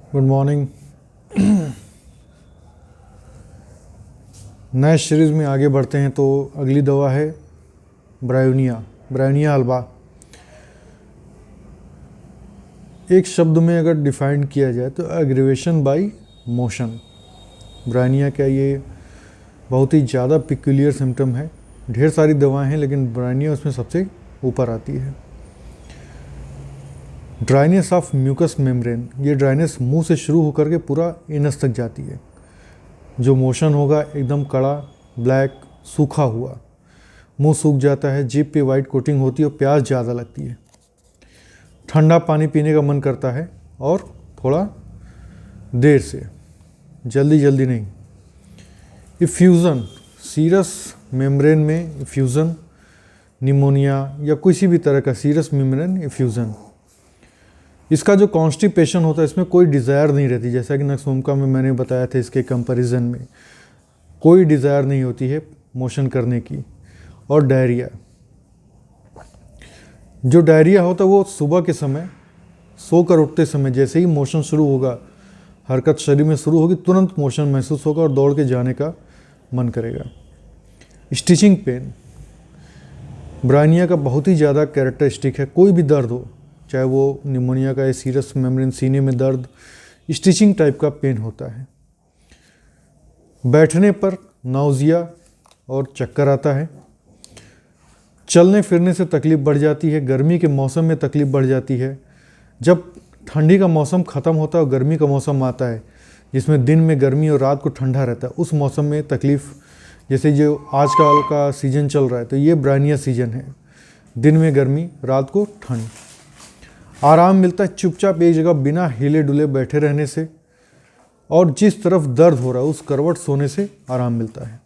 Good morning. नए series में आगे बढ़ते हैं तो अगली दवा है ब्रायोनिया अल्बा। एक शब्द में अगर डिफाइन किया जाए तो एग्रीवेशन बाय मोशन। ब्रायोनिया का ये बहुत ही ज़्यादा पिक्यूलियर सिम्टम है। ढेर सारी दवाएं हैं लेकिन ब्रायोनिया उसमें सबसे ऊपर आती है। ड्राइनेस ऑफ म्यूकस मेम्ब्रेन, ये ड्राइनेस मुंह से शुरू होकर के पूरा एनस तक जाती है। जो मोशन होगा एकदम कड़ा, ब्लैक, सूखा हुआ, मुंह सूख जाता है, जीभ पे वाइट कोटिंग होती है और प्यास ज़्यादा लगती है। ठंडा पानी पीने का मन करता है और थोड़ा देर से, जल्दी जल्दी नहीं। इफ्यूज़न, सीरस मेम्ब्रेन में इफ्यूज़न, निमोनिया या किसी भी तरह का सीरस मेम्ब्रेन इफ्यूज़न। इसका जो कॉन्स्टिपेशन होता है इसमें कोई डिज़ायर नहीं रहती, जैसा कि नक्सोमका में मैंने बताया था। इसके कंपैरिजन में कोई डिज़ायर नहीं होती है मोशन करने की। और डायरिया, जो डायरिया होता है वो सुबह के समय सोकर उठते समय जैसे ही मोशन शुरू होगा, हरकत शरीर में शुरू होगी, तुरंत मोशन महसूस होगा और दौड़ के जाने का मन करेगा। स्टिचिंग पेन ब्रायोनिया का बहुत ही ज़्यादा कैरेक्टरिस्टिक है। कोई भी दर्द हो, चाहे वो निमोनिया का या सीरस मेम्ब्रेन, सीने में दर्द, स्टिचिंग टाइप का पेन होता है। बैठने पर नाउजिया और चक्कर आता है। चलने फिरने से तकलीफ़ बढ़ जाती है। गर्मी के मौसम में तकलीफ़ बढ़ जाती है। जब ठंडी का मौसम ख़त्म होता है और गर्मी का मौसम आता है, जिसमें दिन में गर्मी और रात को ठंडा रहता है, उस मौसम में तकलीफ़, जैसे जो आजकल का सीज़न चल रहा है तो ये ब्रायोनिया सीज़न है। दिन में गर्मी, रात को ठंड। आराम मिलता है चुपचाप एक जगह बिना हिले डुले बैठे रहने से, और जिस तरफ दर्द हो रहा है उस करवट सोने से आराम मिलता है।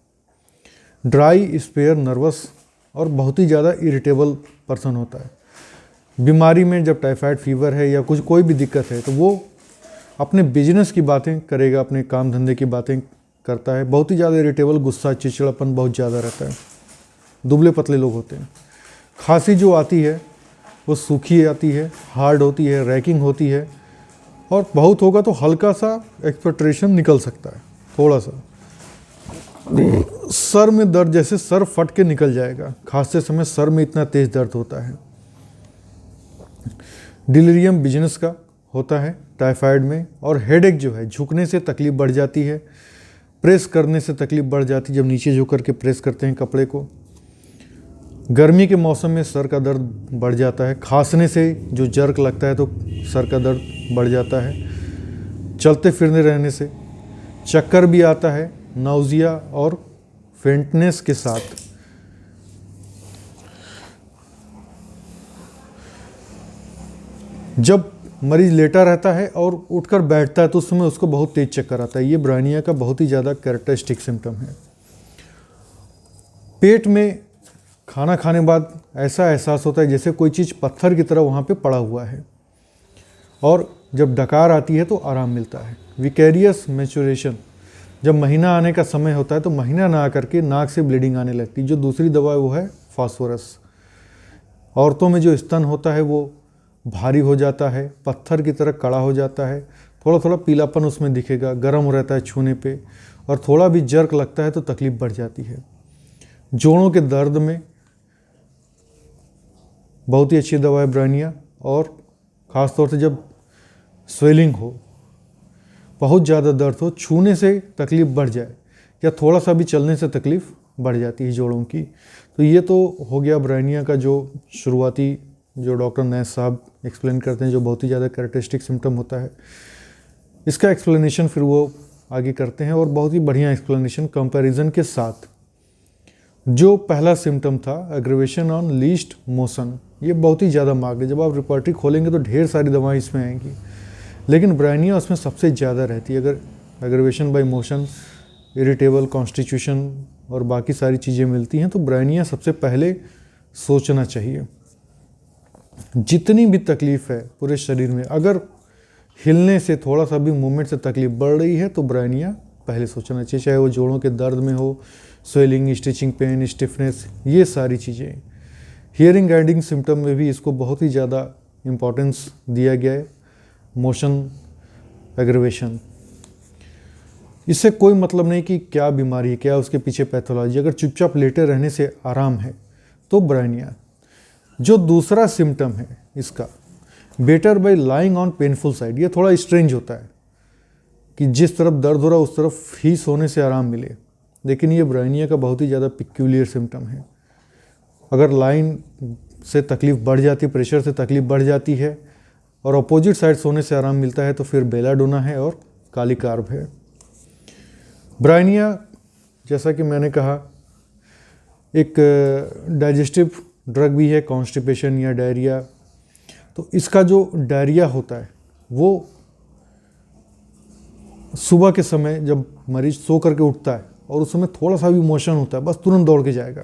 ड्राई, स्पेयर, नर्वस और बहुत ही ज़्यादा इरिटेबल पर्सन होता है। बीमारी में जब टाइफाइड फीवर है या कुछ कोई भी दिक्कत है तो वो अपने बिजनेस की बातें करेगा, अपने काम धंधे की बातें करता है। बहुत ही ज़्यादा इरिटेबल, गुस्सा, चिड़चिड़ापन बहुत ज़्यादा रहता है। दुबले पतले लोग होते हैं। खांसी जो आती है वो सूखी आती है, हार्ड होती है, रैकिंग होती है, और बहुत होगा तो हल्का सा एक्सपेक्ट्रेशन निकल सकता है, थोड़ा सा। सर में दर्द, जैसे सर फट के निकल जाएगा। खांसते समय सर में इतना तेज दर्द होता है। डिलीरियम बिजनेस का होता है टाइफाइड में। और हेडेक जो है, झुकने से तकलीफ बढ़ जाती है, प्रेस करने से तकलीफ बढ़ जाती है, जब नीचे झुक करके प्रेस करते हैं कपड़े को। गर्मी के मौसम में सर का दर्द बढ़ जाता है। खांसने से जो जर्क लगता है तो सर का दर्द बढ़ जाता है। चलते फिरने रहने से चक्कर भी आता है, नाउजिया और फेंटनेस के साथ। जब मरीज लेटा रहता है और उठकर बैठता है तो उस समय उसको बहुत तेज चक्कर आता है। ये ब्रायोनिया का बहुत ही ज़्यादा कैरेक्टरिस्टिक सिम्टम है। पेट में खाना खाने बाद ऐसा एहसास होता है जैसे कोई चीज़ पत्थर की तरह वहाँ पे पड़ा हुआ है, और जब डकार आती है तो आराम मिलता है। विकेरियस मैचुरेशन, जब महीना आने का समय होता है तो महीना ना आकर के नाक से ब्लीडिंग आने लगती है। जो दूसरी दवा है वो है फास्फोरस। औरतों में जो स्तन होता है वो भारी हो जाता है, पत्थर की तरह कड़ा हो जाता है, थोड़ा थोड़ा पीलापन उसमें दिखेगा, गर्म रहता है छूने पे, और थोड़ा भी जर्क लगता है तो तकलीफ बढ़ जाती है। जोड़ों के दर्द में बहुत ही अच्छी दवा है ब्रायोनिया। और ख़ास तौर से जब स्वेलिंग हो, बहुत ज़्यादा दर्द हो, छूने से तकलीफ़ बढ़ जाए या थोड़ा सा भी चलने से तकलीफ़ बढ़ जाती है जोड़ों की। तो ये तो हो गया ब्रायोनिया का जो शुरुआती, जो डॉक्टर नैस साहब एक्सप्लेन करते हैं, जो बहुत ही ज़्यादा कैरेक्टरिस्टिक सिम्टम होता है। इसका एक्सप्लेनेशन फिर वो आगे करते हैं, और बहुत ही बढ़िया एक्सप्लेनेशन कंपैरिजन के साथ। जो पहला सिम्टम था एग्रीवेशन ऑन लीस्ट मोशन, ये बहुत ही ज़्यादा मार्क्ड है। जब आप रिपोर्टरी खोलेंगे तो ढेर सारी दवाएं इसमें आएंगी, लेकिन ब्रायोनिया उसमें सबसे ज़्यादा रहती है। अगर aggravation bye motion, irritable, constitution और बाकी सारी चीज़ें मिलती हैं तो ब्रायोनिया सबसे पहले सोचना चाहिए। जितनी भी तकलीफ़ है पूरे शरीर में, अगर हिलने से, थोड़ा सा भी मूवमेंट से तकलीफ बढ़ रही है तो ब्रायोनिया पहले सोचना चाहिए। चाहे वो जोड़ों के दर्द में हो, स्वेलिंग, स्टिचिंग पेन, स्टिफनेस, ये सारी चीज़ें। हियरिंग एडिंग सिम्टम में भी इसको बहुत ही ज़्यादा इम्पोर्टेंस दिया गया है। Motion aggravation. इससे कोई मतलब नहीं कि क्या बीमारी है, क्या उसके पीछे पैथोलॉजी। अगर चुपचाप लेटे रहने से आराम है तो ब्रायनिया। जो दूसरा सिम्टम है इसका, better bye lying on painful side, ये थोड़ा स्ट्रेंज होता है कि जिस तरफ दर्द हो रहा है उस तरफ ही सोने से आराम मिले, लेकिन ये ब्रायनिया का बहुत ही ज़्यादा पिक्यूलियर सिम्टम है। अगर लाइन से तकलीफ़ बढ़ जाती है, प्रेशर से तकलीफ़ बढ़ जाती है और अपोजिट साइड सोने से आराम मिलता है तो फिर बेलाडोना है और काली कार्ब है। ब्रायनिया जैसा कि मैंने कहा एक डाइजेस्टिव ड्रग भी है, कॉन्स्टिपेशन या डायरिया। तो इसका जो डायरिया होता है वो सुबह के समय जब मरीज सो करके उठता है और उस समय थोड़ा सा भी मोशन होता है, बस तुरंत दौड़ के जाएगा।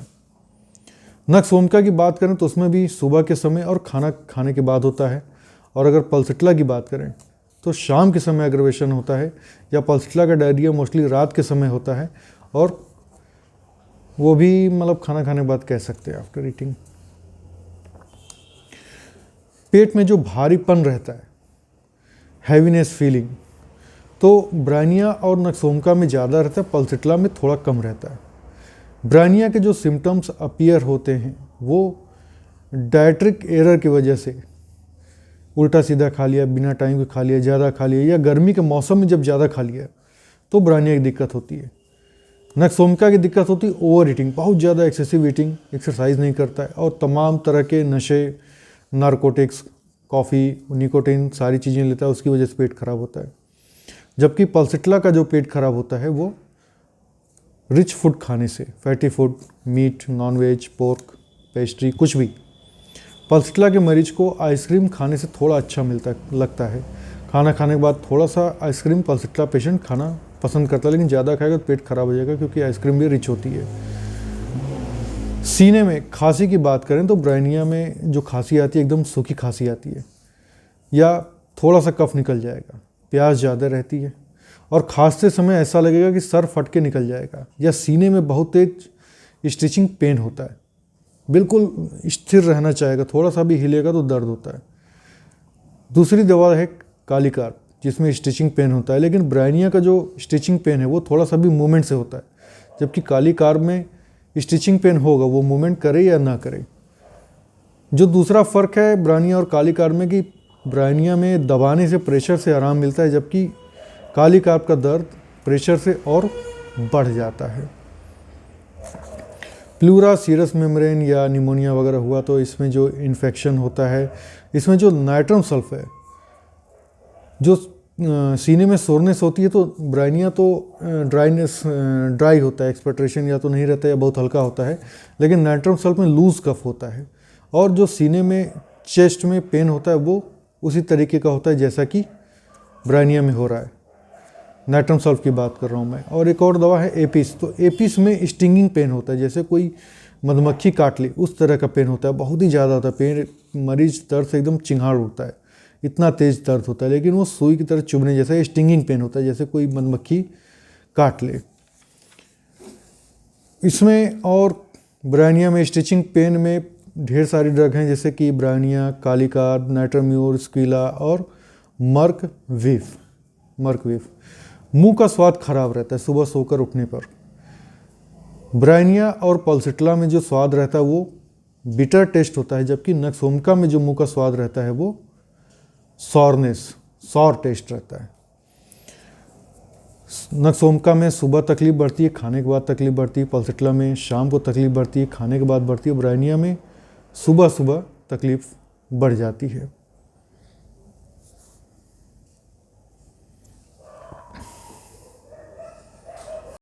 नक्सोम्का की बात करें तो उसमें भी सुबह के समय और खाना खाने के बाद होता है। और अगर पल्सिट्ला की बात करें तो शाम के समय एग्रेवेशन होता है, या पल्सिट्ला का डायरिया मोस्टली रात के समय होता है, और वो भी मतलब खाना खाने के बाद कह सकते हैं, आफ्टर ईटिंग। पेट में जो भारीपन रहता है, हैवीनेस फीलिंग, तो ब्रायनिया और नक्सोम्का में ज़्यादा रहता है, पल्सिट्ला में थोड़ा कम रहता है। ब्रायनिया के जो सिम्टम्स अपीयर होते हैं वो डाइट्रिक एरर की वजह से, उल्टा सीधा खा लिया, बिना टाइम के खा लिया, ज़्यादा खा लिया, या गर्मी के मौसम में जब ज़्यादा खा लिया तो ब्रायनिया की दिक्कत होती है। नक्सोम्का की दिक्कत होती है ओवर ईटिंग, बहुत ज़्यादा एक्सेसिव ईटिंग, एक्सरसाइज नहीं करता है और तमाम तरह के नशे, नारकोटिक्स, कॉफ़ी, निकोटीन, सारी चीज़ें लेता है, उसकी वजह से पेट खराब होता है। जबकि पल्सिट्ला का जो पेट खराब होता है वो रिच फूड खाने से, fatty food, meat, nonveg, pork, pastry, कुछ भी। पल्सिट्ला के मरीज को आइसक्रीम खाने से थोड़ा अच्छा लगता है। खाना खाने के बाद थोड़ा सा आइसक्रीम पल्सिट्ला पेशेंट खाना पसंद करता है, लेकिन ज़्यादा खाएगा तो पेट खराब हो जाएगा क्योंकि आइसक्रीम भी रिच होती है। सीने में खांसी की बात करें तो ब्रायनिया में जो खांसी आती है एकदम सूखी खांसी आती है, या थोड़ा सा कफ निकल जाएगा, प्यास ज़्यादा रहती है और खांसते समय ऐसा लगेगा कि सर फट के निकल जाएगा, या सीने में बहुत तेज स्टिचिंग पेन होता है, बिल्कुल स्थिर रहना चाहेगा, थोड़ा सा भी हिलेगा तो दर्द होता है। दूसरी दवा है काली कार्ब, जिसमें स्टिचिंग पेन होता है, लेकिन ब्रायनिया का जो स्टिचिंग पेन है वो थोड़ा सा भी मूवमेंट से होता है, जबकि काली कार्ब में स्टिचिंग पेन होगा, वो मूवमेंट करे या ना करे। जो दूसरा फ़र्क है ब्रायनिया और काली कार्ब में कि ब्रायनिया में दबाने से, प्रेशर से आराम मिलता है, जबकि काली कार्ब का दर्द प्रेशर से और बढ़ जाता है। प्लूरा सीरस मेम्ब्रेन या निमोनिया वगैरह हुआ तो इसमें जो इन्फेक्शन होता है, इसमें जो नाइट्रम सल्फ है, जो सीने में सोरनेस होती है, तो ब्रायनिया तो ड्राई होता है, एक्सपेक्ट्रेशन या तो नहीं रहता है या बहुत हल्का होता है, लेकिन नाइट्रम सल्फ में लूज कफ होता है। और जो सीने में, चेस्ट में पेन होता है वो उसी तरीके का होता है जैसा कि ब्रायनिया में हो रहा है। नाइट्रम सल्फ की बात कर रहा हूँ मैं। और एक और दवा है एपिस, तो एपिस में स्टिंगिंग पेन होता है, जैसे कोई मधुमक्खी काट ली उस तरह का पेन होता है, बहुत ही ज़्यादा होता है पेन, मरीज दर्द से एकदम चिंगाड़ उठता है, इतना तेज़ दर्द होता है, लेकिन वो सुई की तरह चुभने जैसा स्टिंगिंग पेन होता है, जैसे कोई मधुमक्खी काट ले। इसमें और ब्रायनिया में स्टिचिंग पेन में ढेर सारी ड्रग हैं, जैसे कि ब्रायनिया, काली कार्ब, नाइट्राम्यूर, स्क्विला और मर्कविफ। मुंह का स्वाद खराब रहता है सुबह सोकर उठने पर। ब्रायनिया और पल्सिट्ला में जो स्वाद रहता है वो बिटर टेस्ट होता है, जबकि नक्सोम्का में जो मुंह का स्वाद रहता है वो सॉर टेस्ट रहता है। नक्सोम्का में सुबह तकलीफ बढ़ती है, खाने के बाद तकलीफ बढ़ती है, पल्सिट्ला में शाम को तकलीफ बढ़ती है, खाने के बाद बढ़ती है, ब्रायनिया में सुबह सुबह तकलीफ बढ़ जाती है।